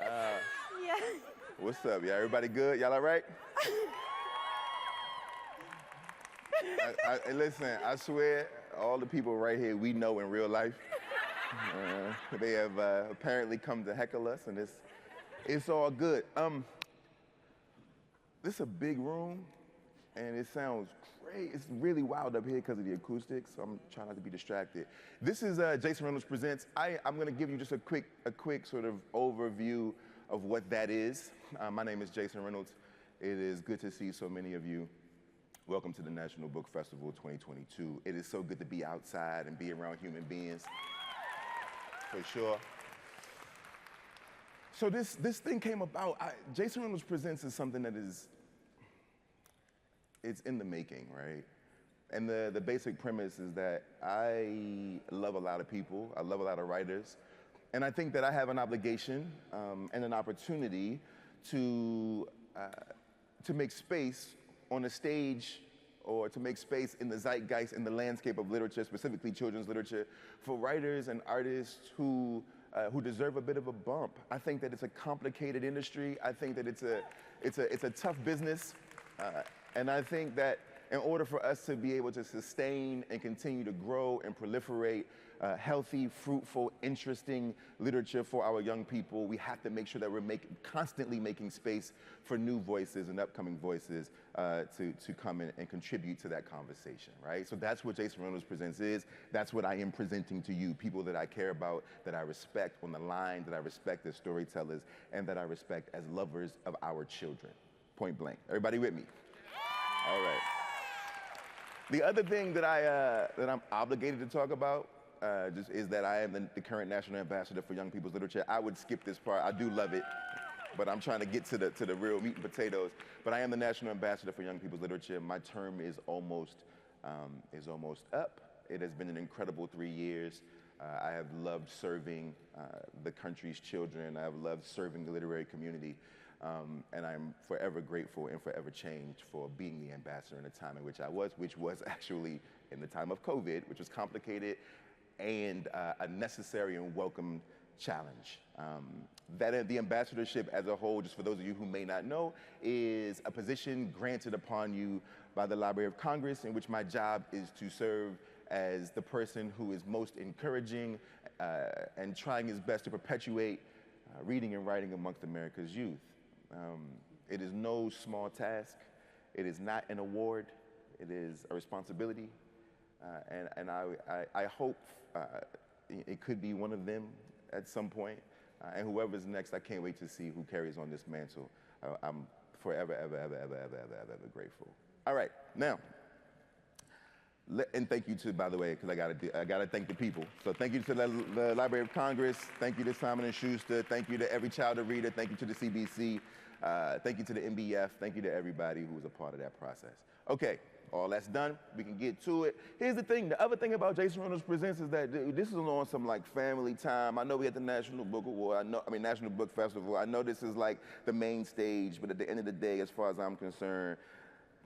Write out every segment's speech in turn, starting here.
Yeah. What's up, y'all? Everybody good? Y'all all right? Listen, I swear, all the people right here we know in real life, they have apparently come to heckle us, and it's all good. This is a big room, and it sounds great. It's really wild up here because of the acoustics, so I'm trying not to be distracted. This is Jason Reynolds Presents. I'm going to give you just a quick sort of overview of what that is. My name is Jason Reynolds. It is good to see so many of you. Welcome to the National Book Festival 2022. It is so good to be outside and be around human beings, for sure. So this thing came about. Jason Reynolds Presents is something that it's in the making, right? And the basic premise is that I love a lot of people. I love a lot of writers. And I think that I have an obligation and an opportunity to make space on a stage, or to make space in the zeitgeist, in the landscape of literature, specifically children's literature, for writers and artists who deserve a bit of a bump. I think that it's a complicated industry. I think that it's a tough business. And I think that in order for us to be able to sustain and continue to grow and proliferate healthy, fruitful, interesting literature for our young people, we have to make sure that we're constantly making space for new voices and upcoming voices to come in and contribute to that conversation, right? So that's what Jason Reynolds Presents is. That's what I am presenting to you, people that I care about, that I respect on the line, that I respect as storytellers, and that I respect as lovers of our children, point blank. Everybody with me? All right. The other thing that I'm obligated to talk about just is that I am the current national ambassador for young people's literature. I would skip this part. I do love it, but I'm trying to get to the real meat and potatoes. But I am the national ambassador for young people's literature. My term is almost up. It has been an incredible 3 years. I have loved serving the country's children. I have loved serving the literary community. And I'm forever grateful and forever changed for being the ambassador in the time in which I was, which was actually in the time of COVID, which was complicated and a necessary and welcome challenge. The ambassadorship as a whole, just for those of you who may not know, is a position granted upon you by the Library of Congress, in which my job is to serve as the person who is most encouraging and trying his best to perpetuate reading and writing amongst America's youth. It is no small task. It is not an award. It is a responsibility. And I hope it could be one of them at some point. And whoever's next, I can't wait to see who carries on this mantle. I'm forever, ever, ever, ever, ever, ever, ever grateful. All right, now, and thank you to, by the way, because I gotta thank the people. So thank you to the Library of Congress. Thank you to Simon & Schuster. Thank you to every child reader. Thank you to the CBC. Thank you to the NBF. Thank you to everybody who was a part of that process. Okay, all that's done. We can get to it. Here's the thing. The other thing about Jason Reynolds Presents is that this is on some like family time. I know we had the National Book Award. National Book Festival. I know this is like the main stage, but at the end of the day, as far as I'm concerned,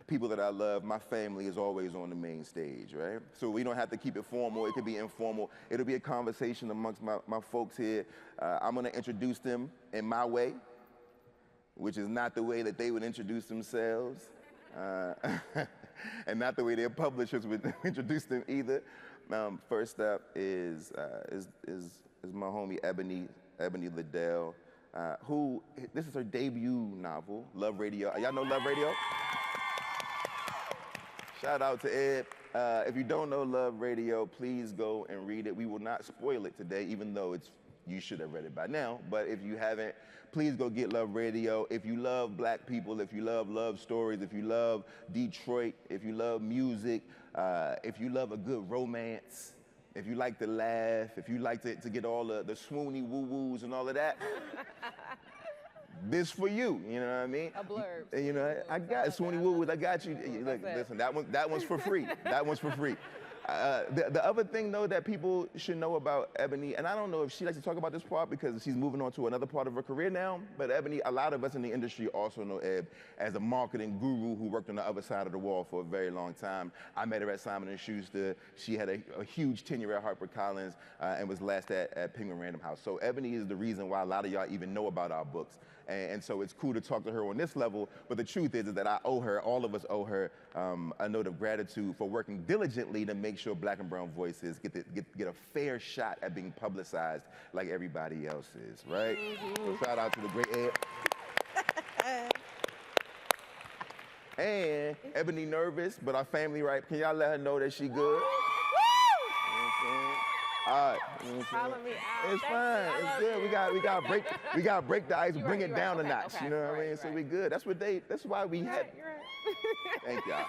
people that I love, my family is always on the main stage, right? So we don't have to keep it formal. It could be informal. It'll be a conversation amongst my folks here. I'm gonna introduce them in my way, which is not the way that they would introduce themselves, and not the way their publishers would introduce them either. First up is my homie Ebony Liddell, who, this is her debut novel, Love Radio. Y'all know Love Radio? Shout out to Ed. If you don't know Love Radio, please go and read it. We will not spoil it today, even though you should have read it by now. But if you haven't, please go get Love Radio. If you love black people, if you love love stories, if you love Detroit, if you love music, if you love a good romance, if you like to laugh, if you like to get all the swoony woo-woos and all of that, this for you, you know what I mean? A blurb. You know, I got swoony woo-woos, I got you. Look, listen, that one's for free. That one's for free. The other thing, though, that people should know about Ebony, and I don't know if she likes to talk about this part because she's moving on to another part of her career now, but Ebony, a lot of us in the industry also know Eb as a marketing guru who worked on the other side of the wall for a very long time. I met her at Simon & Schuster. She had a huge tenure at HarperCollins and was last at Penguin Random House. So Ebony is the reason why a lot of y'all even know about our books. And so it's cool to talk to her on this level, but the truth is that I owe her, all of us owe her, a note of gratitude for working diligently to make sure Black and brown voices get a fair shot at being publicized like everybody else is, right? So shout out to the great Eb. And Ebony nervous, but our family, right? Can y'all let her know that she good? All right. Calling me out. It's fine. It's good. We got to break the ice, bring it down a notch. You know what I mean? So we good. That's why we had. You're right. Thank y'all.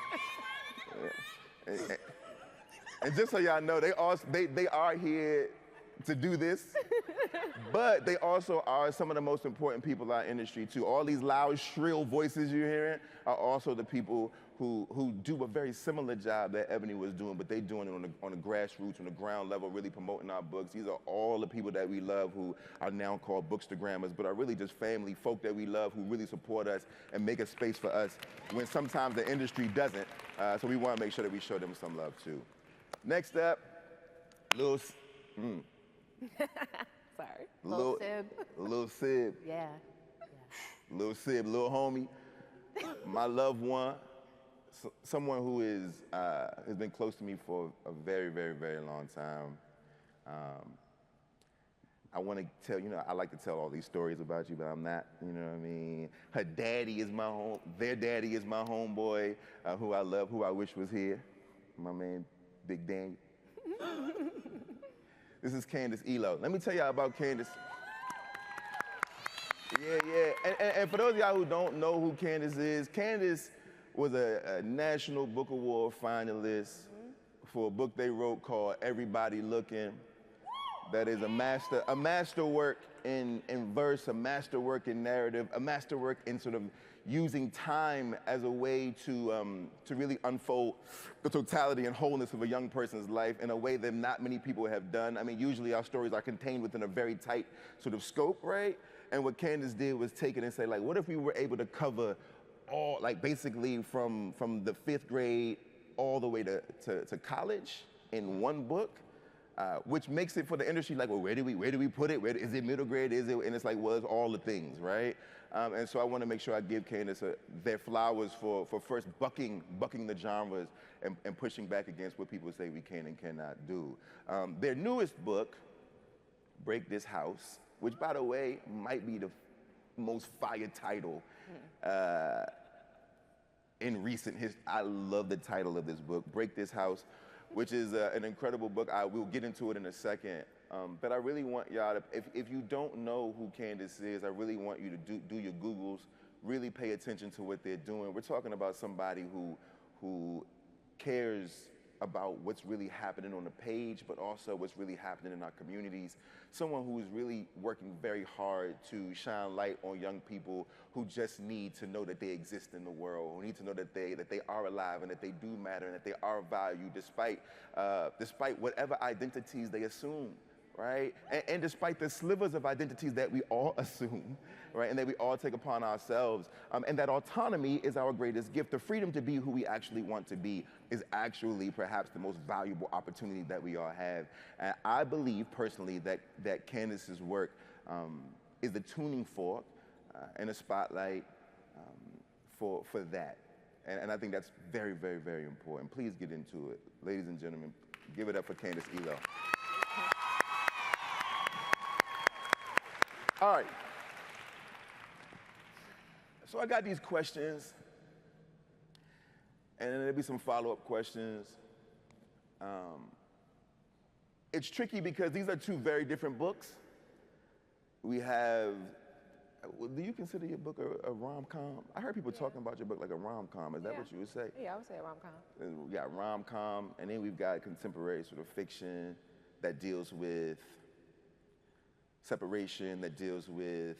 Yeah. And just so y'all know, they are here to do this, but they also are some of the most important people in our industry too. All these loud, shrill voices you're hearing are also the people who do a very similar job that Ebony was doing, but they doing it on the grassroots, on the ground level, really promoting our books. These are all the people that we love who are now called bookstagrammers, but are really just family, folk that we love who really support us and make a space for us when sometimes the industry doesn't. So we want to make sure that we show them some love too. Next up, Lil Sib. Lil Sib. Yeah. Lil Sib, Lil homie, my loved one, someone who has been close to me for a very, very, very long time. I want to tell, I like to tell all these stories about you, but I'm not, you know what I mean? Her daddy is their daddy is my homeboy, who I love, who I wish was here, my man, Big Daniel. This is Candace Elo. Let me tell y'all about Candace. Yeah. And for those of y'all who don't know who Candace was a National Book Award finalist for a book they wrote called Everybody Looking. That is a masterwork in verse, a masterwork in narrative, a masterwork in sort of using time as a way to really unfold the totality and wholeness of a young person's life in a way that not many people have done. I mean, usually our stories are contained within a very tight sort of scope, right? And what Candace did was take it and say, like, what if we were able to cover all, like basically from the 5th grade all the way to college in one book? Which makes it for the industry like, well, where do we put it? Is it middle grade? And it's like, well, it's all the things, right? And so I want to make sure I give Candace their flowers for first bucking the genres and pushing back against what people say we can and cannot do. Their newest book, Break This House, which by the way might be the most fire title in recent history. I love the title of this book, Break This House, which is an incredible book. We'll get into it in a second. But I really want y'all to, if you don't know who Candace is, I really want you to do your Googles, really pay attention to what they're doing. We're talking about somebody who cares about what's really happening on the page, but also what's really happening in our communities. Someone who is really working very hard to shine light on young people who just need to know that they exist in the world, who need to know that they are alive and that they do matter and that they are valued despite whatever identities they assume, right? And despite the slivers of identities that we all assume, right? And that we all take upon ourselves. And that autonomy is our greatest gift. The freedom to be who we actually want to be is actually perhaps the most valuable opportunity that we all have. And I believe personally that Candace's work is the tuning fork and a spotlight for that. And I think that's very, very, very important. Please get into it. Ladies and gentlemen, give it up for Candace Elo. All right. So I got these questions, and then there'll be some follow-up questions. It's tricky because these are two very different books. We have, do you consider your book a rom-com? I heard people talking about your book like a rom-com. Is that what you would say? Yeah, I would say a rom-com. We got rom-com, and then we've got contemporary sort of fiction that deals with separation, that deals with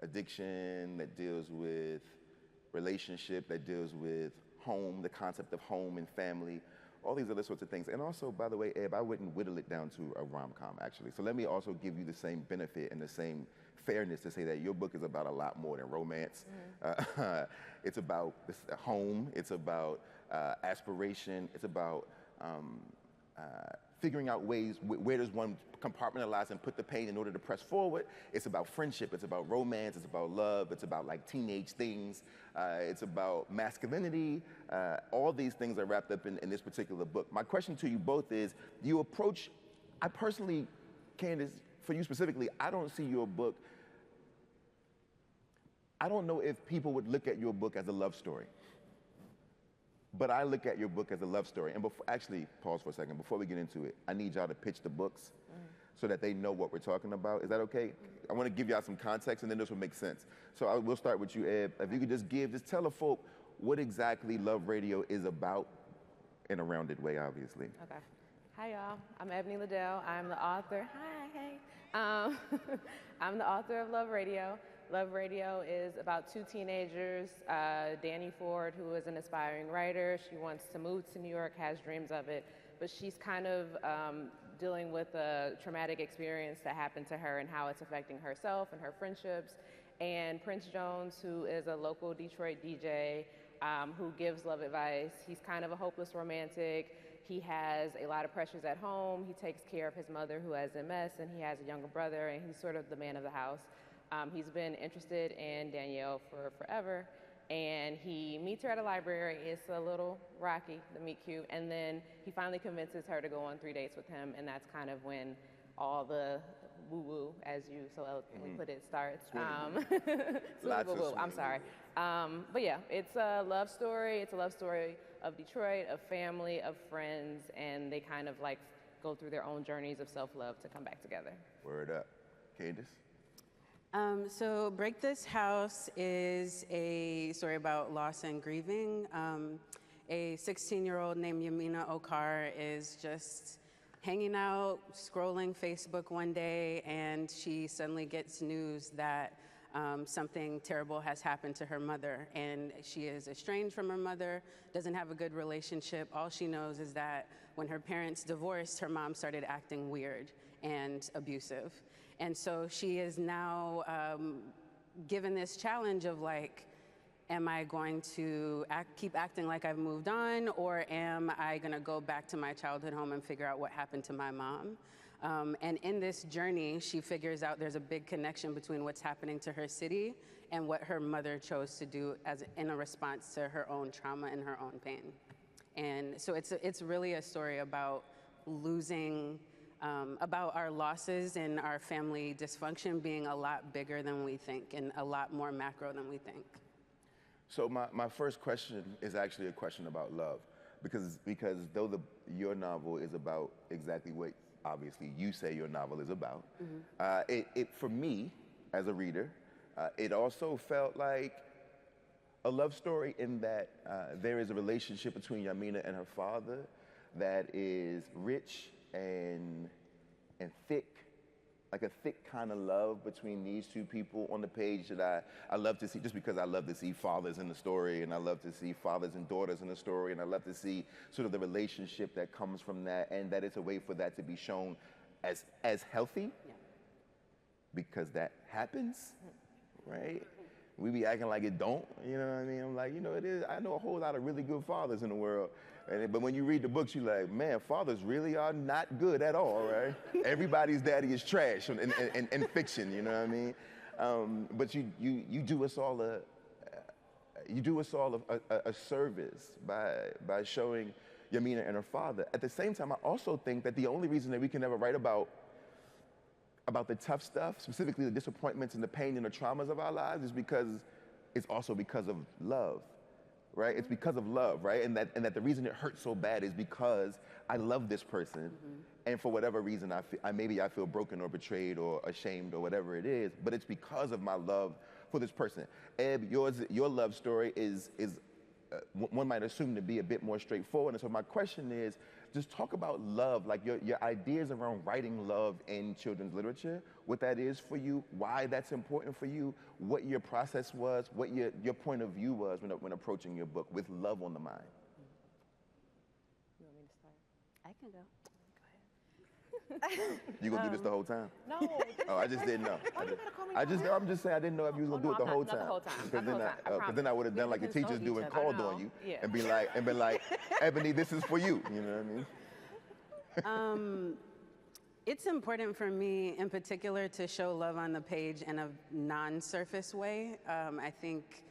addiction, that deals with relationship, that deals with home, the concept of home and family. all these other sorts of things. And also, by the way, Eb, I wouldn't whittle it down to a rom-com, actually. So let me also give you the same benefit and the same fairness to say that your book is about a lot more than romance. It's about home, it's about aspiration, it's about figuring out ways, where does one compartmentalize and put the pain in order to press forward. It's about friendship, it's about romance, it's about love, it's about like teenage things, it's about masculinity. All these things are wrapped up in this particular book. My question to you both is, you approach, I personally, Candace, for you specifically, I don't see your book, I don't know if people would look at your book as a love story. But I look at your book as a love story. And actually, pause for a second. Before we get into it, I need y'all to pitch the books so that they know what we're talking about. Is that okay? I want to give y'all some context, and then this will make sense. So we'll start with you, Eb. If you could just tell the folk what exactly Love Radio is about in a rounded way, obviously. Okay. Hi, y'all. I'm Ebony Liddell. I'm the author. Hi, hey. I'm the author of Love Radio. Love Radio is about two teenagers, Danny Ford, who is an aspiring writer. She wants to move to New York, has dreams of it, but she's kind of dealing with a traumatic experience that happened to her and how it's affecting herself and her friendships. And Prince Jones, who is a local Detroit DJ who gives love advice, he's kind of a hopeless romantic. He has a lot of pressures at home. He takes care of his mother, who has MS, and he has a younger brother, and he's sort of the man of the house. He's been interested in Danielle for forever, and he meets her at a library. It's a little rocky, the meet cute, and then he finally convinces her to go on 3 dates with him, and that's kind of when all the woo-woo, as you so eloquently put it, starts. Woo-woo, I'm sorry. But yeah, it's a love story. It's a love story of Detroit, of family, of friends, and they kind of like go through their own journeys of self-love to come back together. Word up. Candace? So Break This House is a story about loss and grieving. A 16-year-old named Yamina Okar is just hanging out, scrolling Facebook one day, and she suddenly gets news that something terrible has happened to her mother. And she is estranged from her mother, doesn't have a good relationship. All she knows is that when her parents divorced, her mom started acting weird and abusive. And so she is now given this challenge of like, am I going to keep acting like I've moved on, or am I gonna go back to my childhood home and figure out what happened to my mom? And in this journey, she figures out there's a big connection between what's happening to her city and what her mother chose to do in a response to her own trauma and her own pain. And so it's really a story about losing, about our losses and our family dysfunction being a lot bigger than we think and a lot more macro than we think. So my first question is actually a question about love, because though your novel is about exactly what obviously you say your novel is about, it for me as a reader, it also felt like a love story in that there is a relationship between Yamina and her father that is rich and thick, like a thick kind of love between these two people on the page that I love to see, just because I love to see fathers in the story, and I love to see fathers and daughters in the story, and I love to see sort of the relationship that comes from that, and that it's a way for that to be shown as healthy, because that happens, right? We be acting like it don't, you know what I mean? I'm like, it is. I know a whole lot of really good fathers in the world. But when you read the books, you're like, man, fathers really are not good at all, right? Everybody's daddy is trash in fiction, you know what I mean? But you do us all a service by showing Yamina and her father. At the same time, I also think that the only reason that we can ever write about the tough stuff, specifically the disappointments and the pain and the traumas of our lives, is because it's also because of love, right? It's because of love, right? And that the reason it hurts so bad is because I love this person, and for whatever reason maybe I feel broken or betrayed or ashamed or whatever it is, but it's because of my love for this person. Eb, your love story is one might assume to be a bit more straightforward. And so my question is, just talk about love, like your ideas around writing love in children's literature, what that is for you, why that's important for you, what your process was, what your point of view was when approaching your book with love on the mind. You want me to start? I can go. You gonna do this the whole time? No. Oh, I just didn't know. Why you gotta call me I'm just saying I didn't know if you was gonna do it the whole time. Not the whole time. Because then, then I would have done like the consult teachers do each and other. called I know. on you Yeah. and been like, Ebony, this is for you. You know what I mean? It's important for me, in particular, to show love on the page in a non-surface way. I think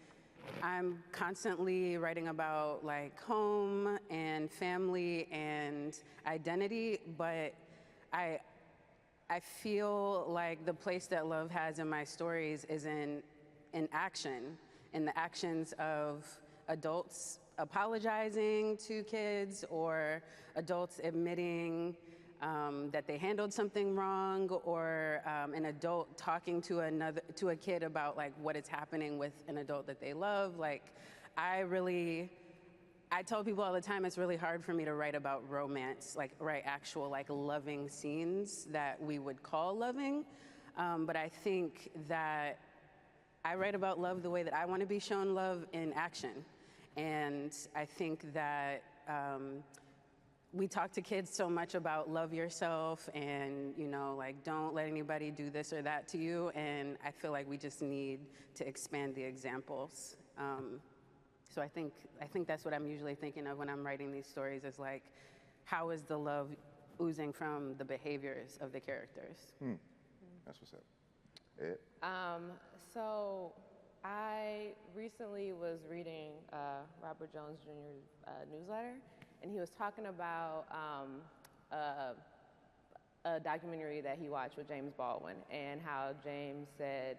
I'm constantly writing about like home and family and identity, but I feel like the place that love has in my stories is in action, in the actions of adults apologizing to kids or adults admitting that they handled something wrong, or an adult talking to a kid about like what is happening with an adult that they love. Like, I tell people all the time it's really hard for me to write about romance, like write actual like loving scenes that we would call loving. But I think that I write about love the way that I want to be shown love in action. And I think that we talk to kids so much about love yourself and, you know, like don't let anybody do this or that to you. And I feel like we just need to expand the examples. So I think that's what I'm usually thinking of when I'm writing these stories, is like, how is the love oozing from the behaviors of the characters? That's what's up. Ed? So I recently was reading Robert Jones Jr.'s newsletter, and he was talking about a documentary that he watched with James Baldwin, and how James said,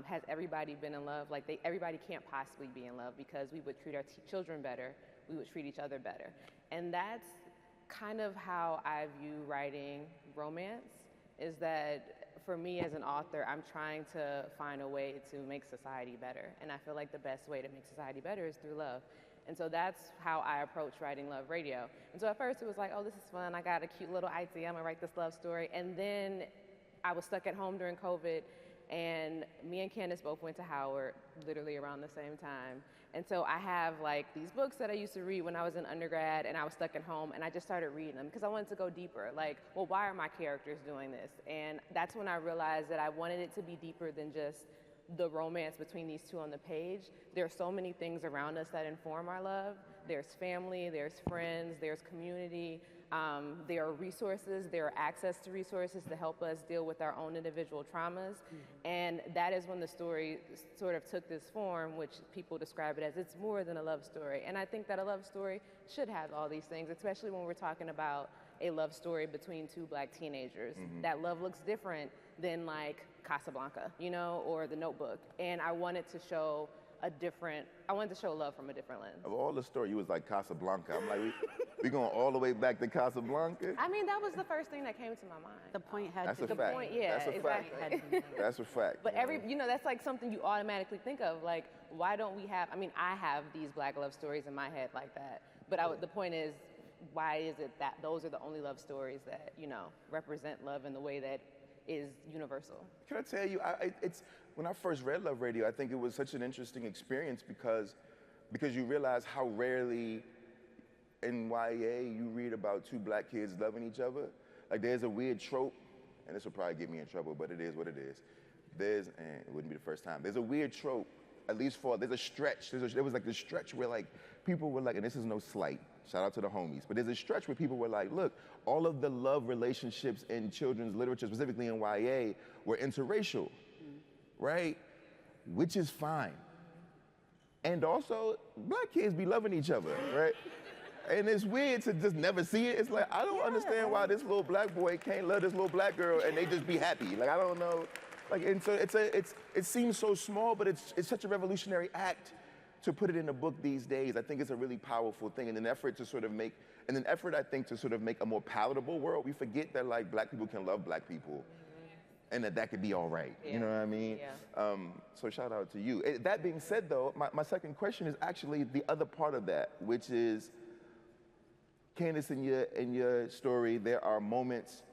has everybody been in love? Like, everybody can't possibly be in love, because we would treat our children better, we would treat each other better. And that's kind of how I view writing romance, is that for me as an author, I'm trying to find a way to make society better. And I feel like the best way to make society better is through love. And so that's how I approach writing Love Radio. And so at first it was like, oh, this is fun. I got a cute little idea. I'm gonna write this love story. And then I was stuck at home during COVID, and me and Candace both went to Howard literally around the same time. And so I have like these books that I used to read when I was in undergrad, and I was stuck at home, and I just started reading them because I wanted to go deeper. Like, well, why are my characters doing this? And that's when I realized that I wanted it to be deeper than just the romance between these two on the page. There are so many things around us that inform our love. There's family, there's friends, there's community, there are resources, there are access to resources to help us deal with our own individual traumas. And that is when the story sort of took this form, which people describe it as it's more than a love story. And I think that a love story should have all these things, especially when we're talking about a love story between two Black teenagers. That love looks different than like Casablanca, you know, or The Notebook. And I wanted to show love from a different lens. Of all the story, you was like Casablanca. I'm like, we going all the way back to Casablanca? I mean, that was the first thing that came to my mind. The point had That's to a be. fact. point, yeah, That's a exactly. fact. That's a fact. But that's like something you automatically think of. Like, why don't we have, I have these Black love stories in my head like that. But the point is, why is it that those are the only love stories that, you know, represent love in the way that is universal? Can I tell you, it's when I first read Love Radio, I think it was such an interesting experience because you realize how rarely in YA you read about two Black kids loving each other. Like, there's a weird trope, and this will probably get me in trouble, but it is what it is. And it wouldn't be the first time. There's a weird trope, at least there's a stretch. There was like this stretch where like people were like, and this is no slight, shout out to the homies, but there's a stretch where people were like, look, all of the love relationships in children's literature, specifically in YA, were interracial, right? Which is fine. And also, Black kids be loving each other, right? And it's weird to just never see it. It's like, I don't understand why this little Black boy can't love this little Black girl and they just be happy. Like, I don't know. Like, and so it seems so small, but it's such a revolutionary act to put it in a book these days. I think it's a really powerful thing. In an effort, I think, to sort of make a more palatable world, we forget that like Black people can love Black people, and that could be all right. Yeah. You know what I mean? Yeah. So shout out to you. That being said, though, my second question is actually the other part of that, which is, Candace, in your story, there are moments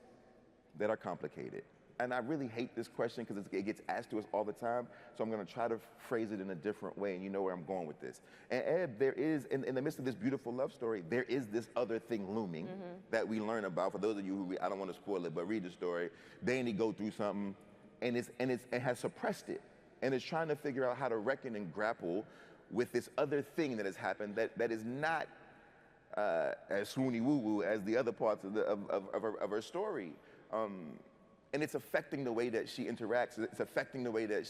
that are complicated. and I really hate this question because it gets asked to us all the time, so I'm gonna try to phrase it in a different way, and you know where I'm going with this. And Eb, there is, in the midst of this beautiful love story, there is this other thing looming that we learn about. For those of you who read, I don't want to spoil it, but read the story. Danny go through something, and it has suppressed it, and it's trying to figure out how to reckon and grapple with this other thing that has happened that is not as swoony woo woo as the other parts of her story. And it's affecting the way that she interacts. It's affecting the way that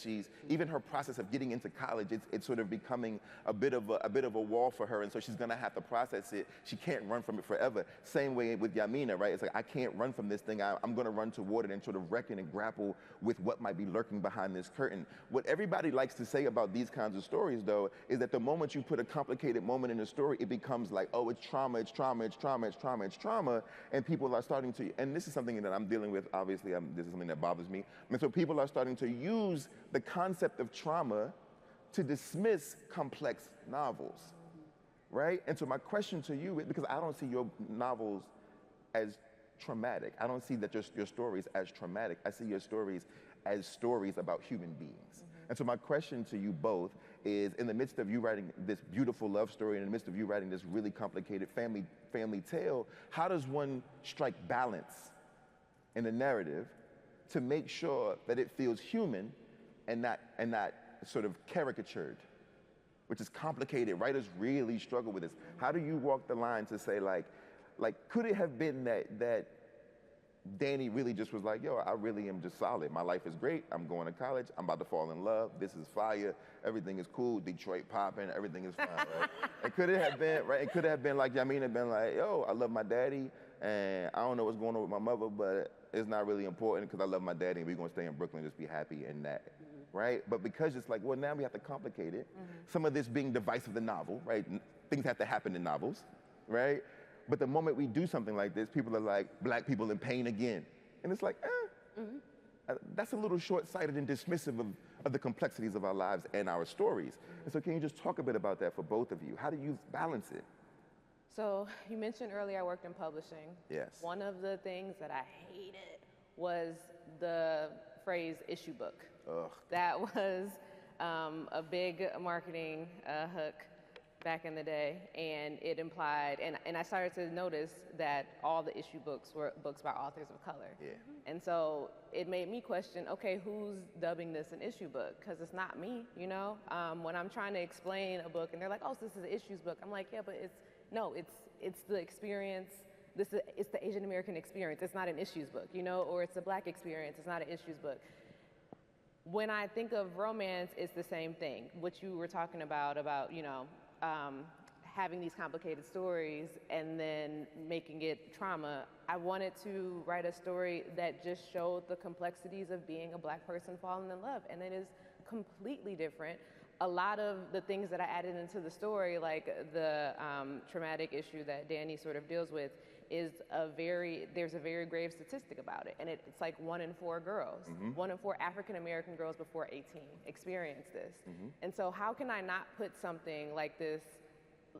even her process of getting into college, it's sort of becoming a bit of a wall for her. And so she's gonna have to process it. She can't run from it forever. Same way with Yamina, right? It's like, I can't run from this thing. I'm gonna run toward it and sort of reckon and grapple with what might be lurking behind this curtain. What everybody likes to say about these kinds of stories, though, is that the moment you put a complicated moment in a story, it becomes like, oh, it's trauma, it's trauma, it's trauma, it's trauma, it's trauma. And people are starting to, and this is something that I'm dealing with, obviously, this is something that bothers me. And so people are starting to use the concept of trauma to dismiss complex novels, right? And so my question to you, because I don't see your novels as traumatic. I don't see that your stories as traumatic. I see your stories as stories about human beings. And so my question to you both is, in the midst of you writing this beautiful love story, in the midst of you writing this really complicated family tale, how does one strike balance in the narrative to make sure that it feels human and not sort of caricatured, which is complicated. Writers really struggle with this. How do you walk the line to say, like could it have been that Danny really just was like, yo, I really am just solid. My life is great. I'm going to college. I'm about to fall in love. This is fire. Everything is cool. Detroit popping. Everything is fine, right? And could it have been, right? It could have been like Yamina been like, yo, I love my daddy, and I don't know what's going on with my mother, but it's not really important because I love my daddy, and we're going to stay in Brooklyn and just be happy in that, right? But because it's like, well, now we have to complicate it. Some of this being device of the novel, right? Things have to happen in novels, right? But the moment we do something like this, people are like, black people in pain again. And it's like, that's a little short-sighted and dismissive of the complexities of our lives and our stories. And so can you just talk a bit about that for both of you? How do you balance it? So you mentioned earlier I worked in publishing. Yes. One of the things that I hated was the phrase issue book. Ugh. That was a big marketing hook back in the day, and it implied, and I started to notice that all the issue books were books by authors of color. Yeah. And so it made me question, okay, who's dubbing this an issue book? Because it's not me, you know? When I'm trying to explain a book and they're like, oh, so this is an issues book. I'm like, yeah, but it's the experience. It's the Asian American experience. It's not an issues book, you know? Or it's the black experience. It's not an issues book. When I think of romance, it's the same thing. What you were talking about, you know, having these complicated stories and then making it trauma. I wanted to write a story that just showed the complexities of being a black person falling in love, and it is completely different. A lot of the things that I added into the story, like the traumatic issue that Danny sort of deals with, there's a very grave statistic about it, and it's like 1 in 4 girls, 1 in 4 African American girls before 18 experience this. And so how can I not put something like this?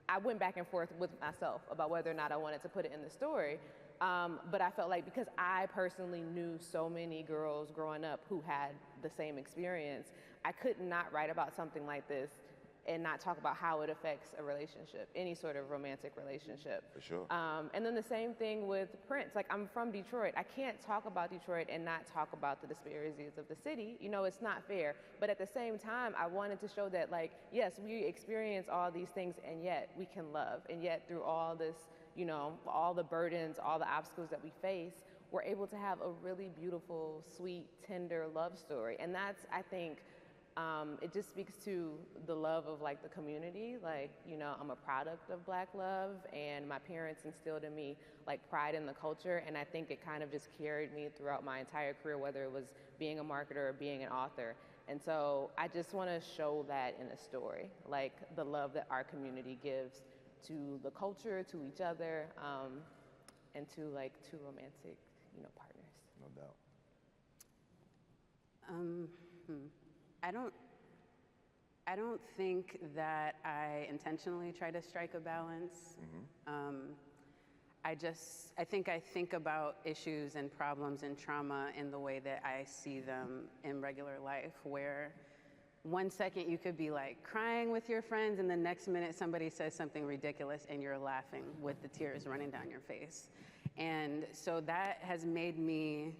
I went back and forth with myself about whether or not I wanted to put it in the story, but I felt like because I personally knew so many girls growing up who had the same experience, I could not write about something like this and not talk about how it affects a relationship, any sort of romantic relationship. For sure. And then the same thing with Prince. Like, I'm from Detroit. I can't talk about Detroit and not talk about the disparities of the city. You know, it's not fair. But at the same time, I wanted to show that, like, yes, we experience all these things, and yet we can love. And yet through all this, you know, all the burdens, all the obstacles that we face, we're able to have a really beautiful, sweet, tender love story. And that's, I think, it just speaks to the love of, like, the community. Like, you know, I'm a product of Black love, and my parents instilled in me, like, pride in the culture, and I think it kind of just carried me throughout my entire career, whether it was being a marketer or being an author. And so I just want to show that in a story, like the love that our community gives to the culture, to each other, and to, like, two romantic, you know, partners. No doubt. I don't think that I intentionally try to strike a balance. I think about issues and problems and trauma in the way that I see them in regular life, where one second you could be like crying with your friends and the next minute somebody says something ridiculous and you're laughing with the tears running down your face. And so that has made me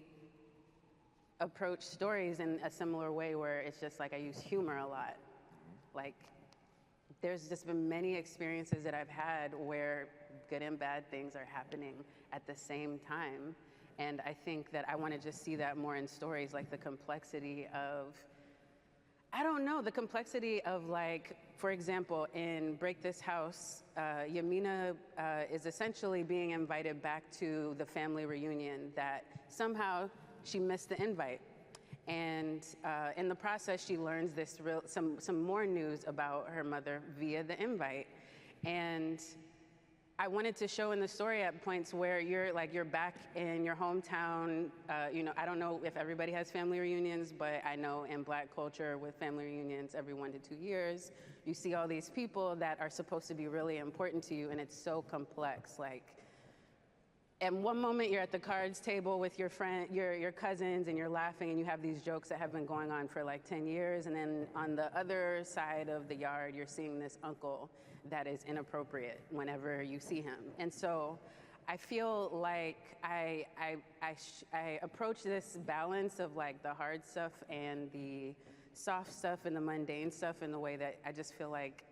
approach stories in a similar way, where it's just like I use humor a lot. Like, there's just been many experiences that I've had where good and bad things are happening at the same time. And I think that I want to just see that more in stories, like the complexity of, I don't know, the complexity of, like, for example, in Break This House, Yamina is essentially being invited back to the family reunion that somehow she missed the invite. And in the process, she learns some more news about her mother via the invite. And I wanted to show in the story at points where you're back in your hometown. I don't know if everybody has family reunions, but I know in Black culture with family reunions every 1 to 2 years, you see all these people that are supposed to be really important to you, and it's so complex. Like, at one moment you're at the cards table with your friend, your cousins, and you're laughing and you have these jokes that have been going on for like 10 years. And then on the other side of the yard, you're seeing this uncle that is inappropriate whenever you see him. And so I feel like I approach this balance of like the hard stuff and the soft stuff and the mundane stuff in the way that I just feel like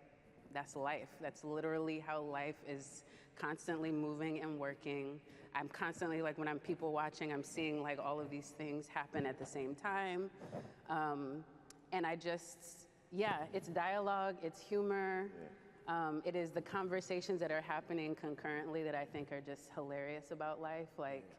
that's life. That's literally how life is constantly moving and working. I'm constantly, like, when I'm people watching, I'm seeing like all of these things happen at the same time. And I just, it's dialogue, it's humor. It is the conversations that are happening concurrently that I think are just hilarious about life. Like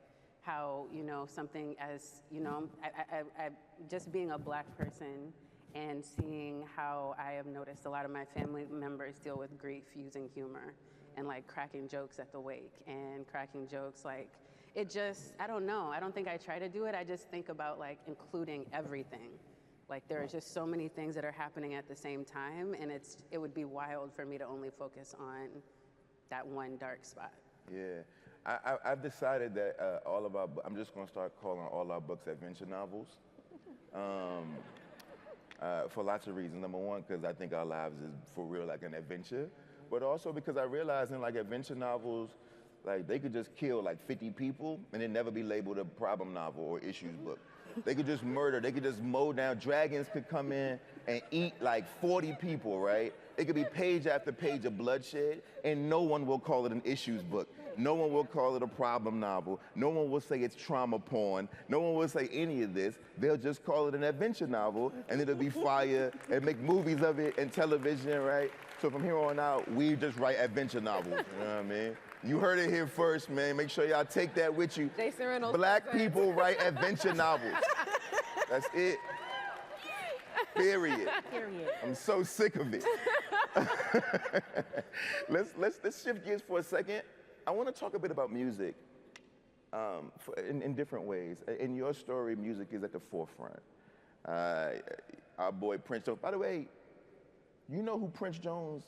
how, something as, I just being a Black person and seeing how I have noticed a lot of my family members deal with grief using humor and like cracking jokes at the wake and cracking jokes. Like, it just, I don't know. I don't think I try to do it. I just think about like including everything. Like, there are just so many things that are happening at the same time, and it would be wild for me to only focus on that one dark spot. Yeah, I've decided that I'm just gonna start calling all our books adventure novels. For lots of reasons. Number one, because I think our lives is for real like an adventure. But also because I realize in like adventure novels, like they could just kill like 50 people and it never be labeled a problem novel or issues book. They could just murder, they could just mow down, dragons could come in and eat like 40 people, right? It could be page after page of bloodshed and no one will call it an issues book. No one will call it a problem novel. No one will say it's trauma porn. No one will say any of this. They'll just call it an adventure novel and it'll be fire and make movies of it and television, right? So from here on out, we just write adventure novels, you know what I mean? You heard it here first, man. Make sure y'all take that with you. Jason Reynolds. Black people write adventure novels. That's it. Period. I'm so sick of it. Let's shift gears for a second. I want to talk a bit about music in different ways. In your story, music is at the forefront. Our boy Prince Jones. By the way, you know who Prince Jones?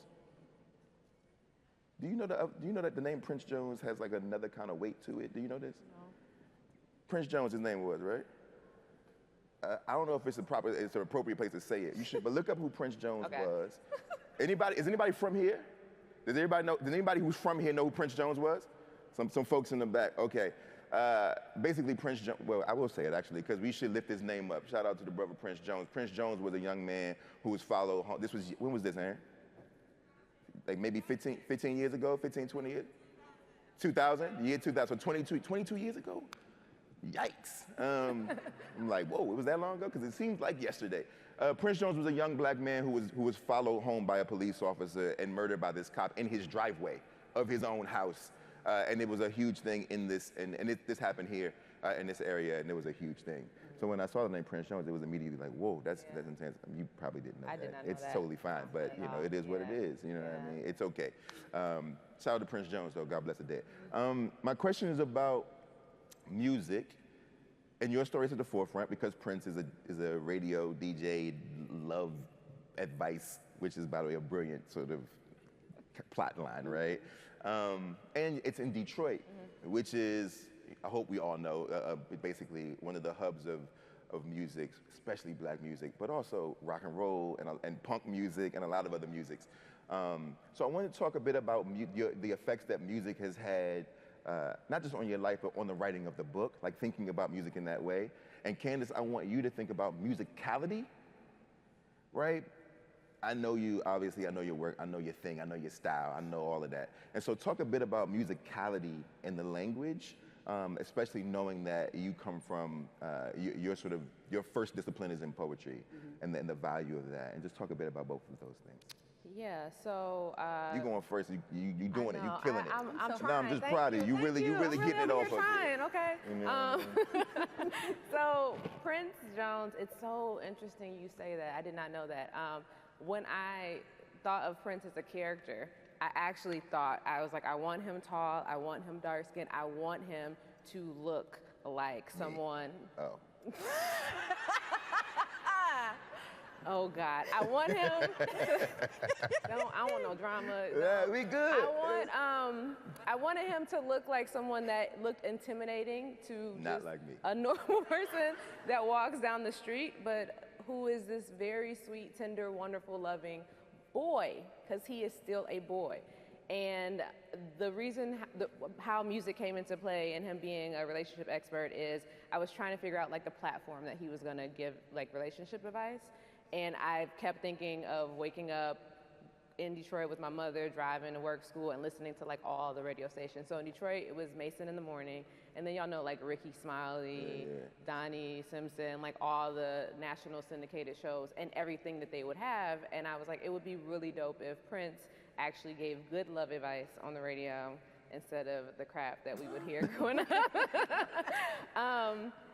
Do you know that the name Prince Jones has like another kind of weight to it? Do you know this? No. Prince Jones, his name was, right? I don't know if it's an appropriate place to say it. You should, but look up who Prince Jones was. Is anybody from here? Does anybody who's from here know who Prince Jones was? Some folks in the back. Okay. Basically, Prince Jones, well, I will say it actually, because we should lift his name up. Shout out to the brother Prince Jones. Prince Jones was a young man who was followed home. When was this, Aaron? Like maybe 15 years ago, 15, 20 years? 2000, year 2000, so 22 years ago? Yikes. I'm like, whoa, it was that long ago? Because it seems like yesterday. Prince Jones was a young Black man who was followed home by a police officer and murdered by this cop in his driveway of his own house. And it was a huge thing in this, this happened here in this area, and it was a huge thing. So when I saw the name Prince Jones, it was immediately like, whoa, that's intense. You probably didn't know that. I did not know it's that. totally fine, but you know, it is what it is. You know what I mean? It's okay. Shout out to Prince Jones, though. God bless the dead. My question is about music, and your story is at the forefront because Prince is a radio DJ, love advice, which is, by the way, a brilliant sort of plot line, right? And it's in Detroit, which is, I hope we all know, basically one of the hubs of music, especially black music, but also rock and roll and punk music and a lot of other musics. So I want to talk a bit about the effects that music has had, not just on your life, but on the writing of the book, like thinking about music in that way. And Candace, I want you to think about musicality, right? I know you, obviously, I know your work, I know your thing, I know your style, I know all of that. And so talk a bit about musicality in the language, especially knowing that you come from, your first discipline is in poetry, and the value of that. And just talk a bit about both of those things. Yeah, so You going first, you doing it, you know, killing it. I'm No, I'm just Thank proud of you. You really getting it over off here of trying, you. okay? Mm-hmm. So Prince Jones, it's so interesting you say that. I did not know that. When I thought of Prince as a character, I actually thought, I was like, I want him tall, I want him dark skinned, I want him to look like someone. Oh. Oh God, I want him. I don't want no drama. Yeah, we good. I wanted him to look like someone that looked intimidating to Not just like me. a normal person that walks down the street, but who is this very sweet, tender, wonderful, loving boy, because he is still a boy. And the reason how music came into play and him being a relationship expert is I was trying to figure out like the platform that he was gonna give like relationship advice. And I kept thinking of waking up in Detroit with my mother, driving to work, school, and listening to like all the radio stations. So in Detroit, it was Mason in the Morning, and then y'all know like Ricky Smiley, Donnie Simpson, like all the national syndicated shows and everything that they would have. And I was like, it would be really dope if Prince actually gave good love advice on the radio instead of the crap that we would hear growing up.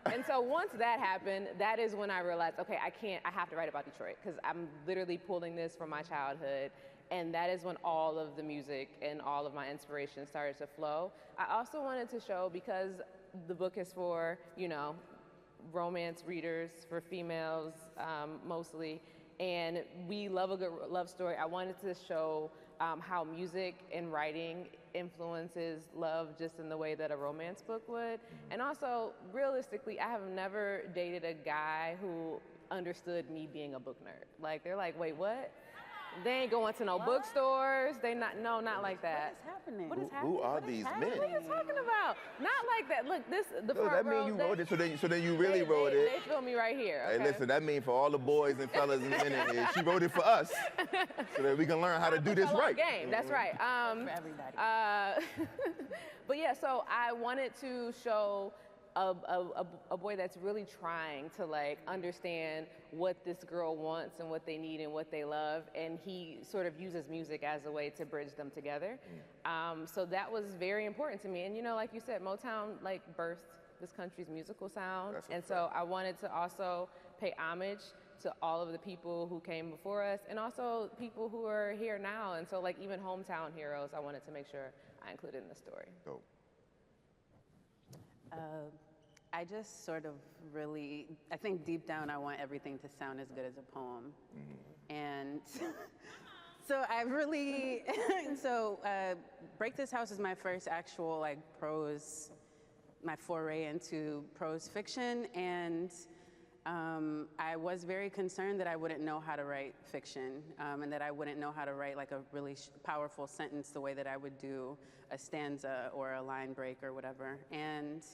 And so once that happened, that is when I realized, okay, I have to write about Detroit because I'm literally pulling this from my childhood. And that is when all of the music and all of my inspiration started to flow. I also wanted to show, because the book is for, romance readers, for females mostly, and we love a good love story. I wanted to show how music and writing influences love just in the way that a romance book would. And also, realistically, I have never dated a guy who understood me being a book nerd. Like, they're like, wait, what? They ain't going to no bookstores. Not like that. What is happening? Who are these men? What are you talking about? Not like that. Look, the front That row. mean you wrote it, so then you really wrote it. They feel me right here. Okay? Hey, listen, that means for all the boys and fellas and men in here, she wrote it for us, so that we can learn how to do this right. Game. That's right. For everybody. But yeah, so I wanted to show a boy that's really trying to like understand what this girl wants and what they need and what they love, and he sort of uses music as a way to bridge them together. So that was very important to me. And like you said, Motown like birthed this country's musical sound, and so I wanted to also pay homage to all of the people who came before us and also people who are here now. And so like even hometown heroes, I wanted to make sure I included in the story. Dope. I just sort of really, I think deep down I want everything to sound as good as a poem. And so I really, Break This House is my first actual like prose, my foray into prose fiction. And I was very concerned that I wouldn't know how to write fiction, and that I wouldn't know how to write like a really powerful sentence the way that I would do a stanza or a line break or whatever. And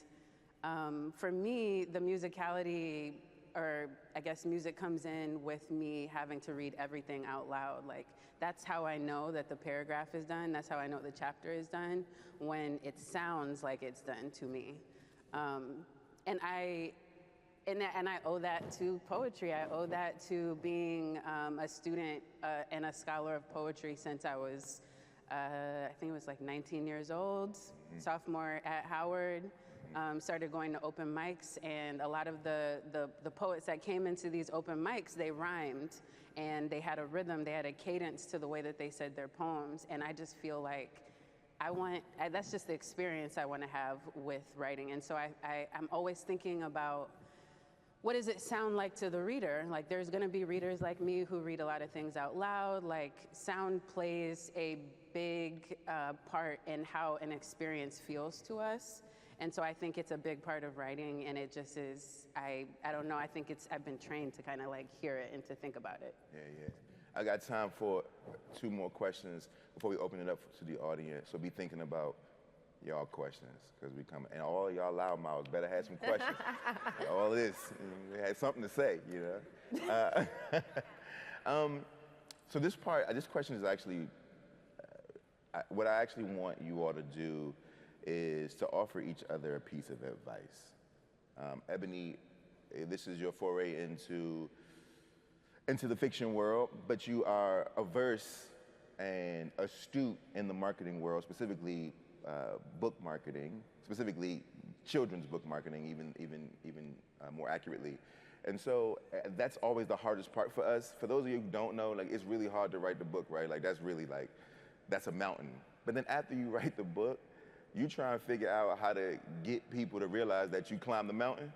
for me, the musicality, or I guess music comes in with me having to read everything out loud. Like, that's how I know that the paragraph is done. That's how I know the chapter is done, when it sounds like it's done to me. And I owe that to poetry. I owe that to being a student and a scholar of poetry since I was, I think it was like 19 years old, sophomore at Howard. Started going to open mics, and a lot of the poets that came into these open mics, they rhymed, and they had a rhythm, they had a cadence to the way that they said their poems. And I just feel like that's just the experience I want to have with writing. And so I'm always thinking about what does it sound like to the reader? Like, there's gonna be readers like me who read a lot of things out loud. Like, sound plays a big part in how an experience feels to us. And so I think it's a big part of writing, and it just is, I don't know, I think I've been trained to kind of like hear it and to think about it. Yeah. I got time for 2 more questions before we open it up to the audience. So be thinking about y'all questions, because we come, and all y'all loudmouths better have some questions. All this, they had something to say, you know. So this question is actually, what I actually want you all to do is to offer each other a piece of advice. Ebony, this is your foray into the fiction world, but you are averse and astute in the marketing world, specifically book marketing, specifically children's book marketing, even more accurately. And so that's always the hardest part for us. For those of you who don't know, like, it's really hard to write the book, right? Like, that's a mountain. But then after you write the book, you try and figure out how to get people to realize that you climbed the mountain.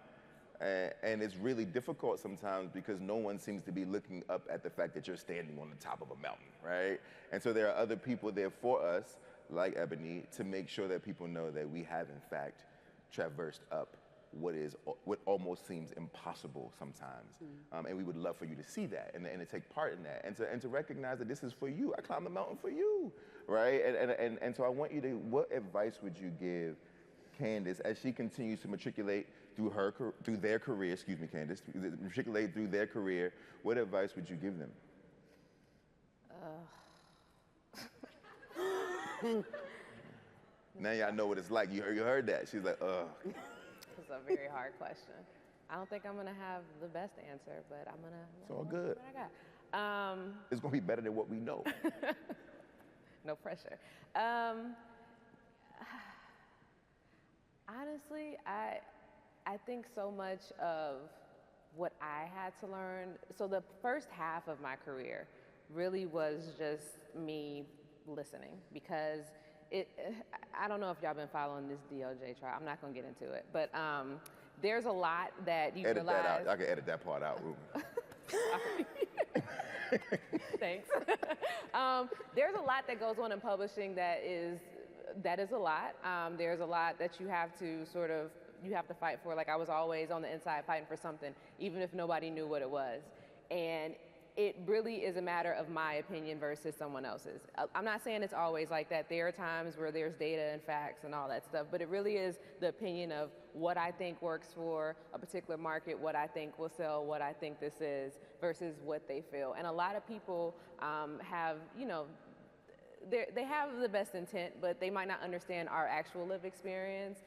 And it's really difficult sometimes because no one seems to be looking up at the fact that you're standing on the top of a mountain, right? And so there are other people there for us, like Ebony, to make sure that people know that we have, in fact, traversed up what almost seems impossible sometimes. And we would love for you to see that and to take part in that and to recognize that this is for you. I climbed the mountain for you, right? And so I want you to, what advice would you give Candace as she continues to matriculate through their career, excuse me, Candace, matriculate through their career, what advice would you give them? Now y'all know what it's like. You heard that. She's like, ugh. It's a very hard question. I don't think I'm gonna have the best answer, but I'm gonna. It's all good. What I got. It's gonna be better than what we know. No pressure. Honestly, I think so much of what I had to learn. So the first half of my career really was just me listening, because I don't know if y'all been following this DOJ trial. I'm not gonna get into it, but there's a lot that you realize. That out. I can edit that part out. Thanks. There's a lot that goes on in publishing that is a lot. There's a lot that you have to fight for. Like, I was always on the inside fighting for something, even if nobody knew what it was. And it really is a matter of my opinion versus someone else's. I'm not saying it's always like that. There are times where there's data and facts and all that stuff, but it really is the opinion of what I think works for a particular market, what I think will sell, what I think this is, versus what they feel. And a lot of people have, they have the best intent, but they might not understand our actual lived experience.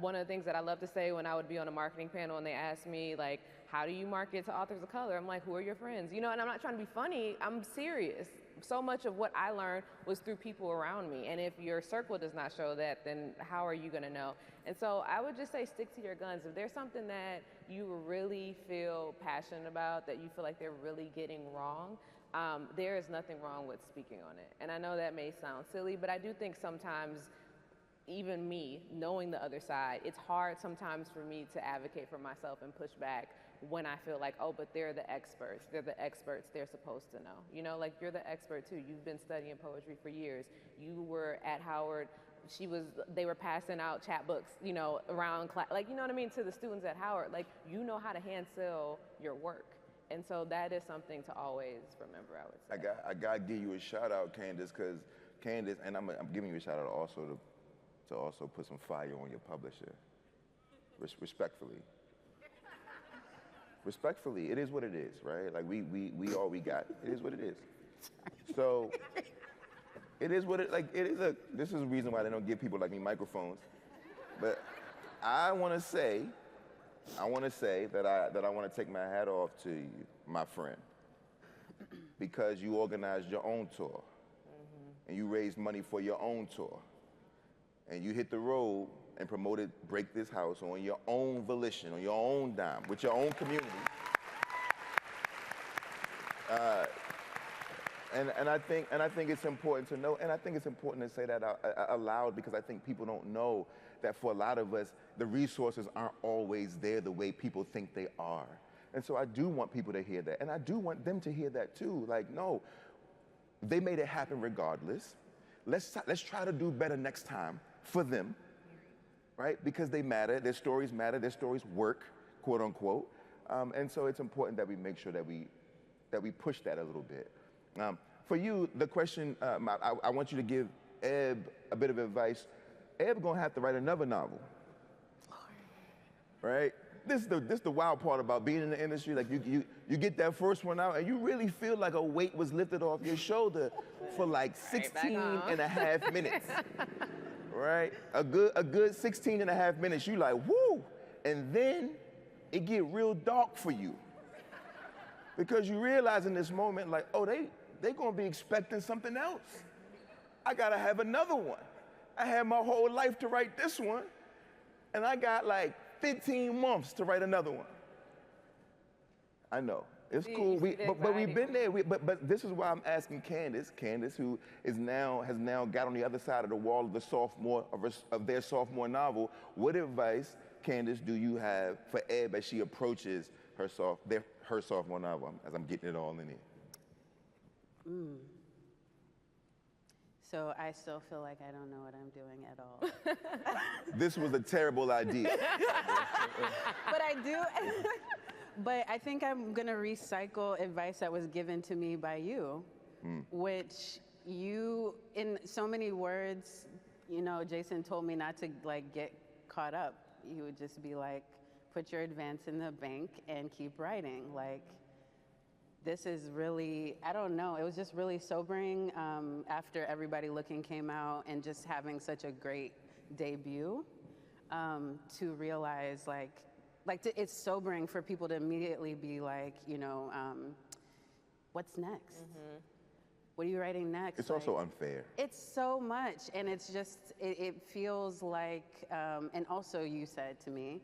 One of the things that I love to say when I would be on a marketing panel and they ask me, like, how do you market to authors of color? I'm like, who are your friends? And I'm not trying to be funny, I'm serious. So much of what I learned was through people around me. And if your circle does not show that, then how are you gonna know? And so I would just say, stick to your guns. If there's something that you really feel passionate about, that you feel like they're really getting wrong, there is nothing wrong with speaking on it. And I know that may sound silly, but I do think sometimes, even me, knowing the other side, it's hard sometimes for me to advocate for myself and push back when I feel like, oh, but they're the experts. They're the experts. They're supposed to know. Like, you're the expert too. You've been studying poetry for years. You were at Howard. They were passing out chapbooks, around class. Like, you know what I mean? To the students at Howard. Like, you know how to hand sell your work. And so that is something to always remember, I would say. I got to give you a shout out, Candace, because Candace, and I'm giving you a shout out also to also put some fire on your publisher. Respectfully. Respectfully, it is what it is, right? Like, we all we got. It is what it is. So, it is what this is the reason why they don't give people like me microphones. But I want to say that I want to take my hat off to you, my friend, because you organized your own tour, and you raised money for your own tour, and you hit the road and promoted Break This House on your own volition, on your own dime, with your own community. And I think it's important to know, and I think it's important to say that aloud, because I think people don't know that for a lot of us, the resources aren't always there the way people think they are. And so I do want people to hear that, and I do want them to hear that too. Like, no, they made it happen regardless. Let's try to do better next time for them, right? Because they matter, their stories work, quote unquote. And so it's important that we make sure that we push that a little bit. For you, the question, I want you to give Eb a bit of advice. Eb gonna have to write another novel, right? This is the wild part about being in the industry. Like you get that first one out and you really feel like a weight was lifted off your shoulder for like 16 and a half minutes, right? A good 16 and a half minutes, you like, woo! And then it get real dark for you. Because you realize in this moment, like, oh, they gonna be expecting something else. I gotta have another one. I had my whole life to write this one, and I got like 15 months to write another one. I know, it's cool, but we've been there, but this is why I'm asking Candace, who has now got on the other side of the wall of their sophomore novel. What advice, Candace, do you have for Eb as she approaches her sophomore novel, as I'm getting it all in here? So I still feel like I don't know what I'm doing at all. This was a terrible idea. But I do. But I think I'm going to recycle advice that was given to me by you, which you, in so many words, you know, Jason told me not to like get caught up. He would just be like, put your advance in the bank and keep writing. Like, this is really, I don't know, it was just really sobering after Everybody Looking came out and just having such a great debut to realize it's sobering for people to immediately be like, you know, what's next? Mm-hmm. What are you writing next? It's also unfair. It's so much, and it's just, it feels like, and also you said to me,